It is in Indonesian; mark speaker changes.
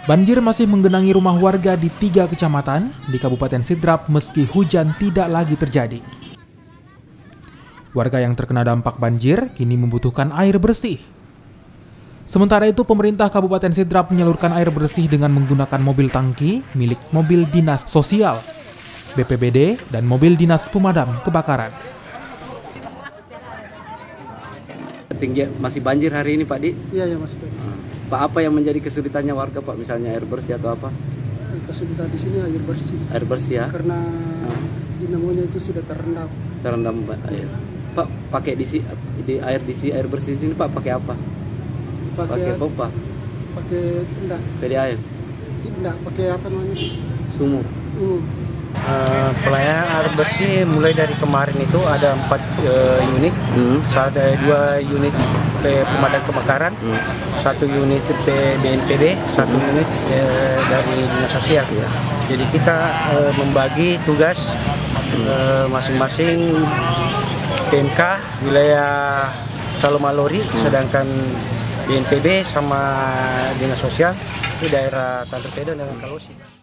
Speaker 1: Banjir masih menggenangi rumah warga di 3 kecamatan di Kabupaten Sidrap meski hujan tidak lagi terjadi. Warga yang terkena dampak banjir kini membutuhkan air bersih. Sementara itu, pemerintah Kabupaten Sidrap menyalurkan air bersih dengan menggunakan mobil tangki milik mobil dinas sosial, BPBD, dan mobil dinas pemadam kebakaran.
Speaker 2: Tinggi masih banjir hari ini, Pak Di?
Speaker 3: Iya, ya Mas.
Speaker 2: Pak, apa yang menjadi kesulitannya warga, Pak? Misalnya air bersih atau apa?
Speaker 3: Kesulitan di sini air bersih.
Speaker 2: Air bersih ya?
Speaker 3: Karena dinamonya itu sudah terendam.
Speaker 2: Terendam air. Pak, pakai air bersih sini, Pak, pakai apa? Pakai pompa?
Speaker 3: Pakai enggak.
Speaker 2: Dari air?
Speaker 3: Enggak, pakai apa namanya?
Speaker 2: Sumur.
Speaker 4: Pelayanan air bersih mulai dari kemarin itu ada 4 unit, ada 2 unit pemadam kebakaran, 1 unit BNPB, 1 unit dari dinas sosial. Jadi kita membagi tugas masing-masing PMK wilayah Salomalori, sedangkan BNPB sama dinas sosial itu daerah Tanjung Pedo dan Kalosi.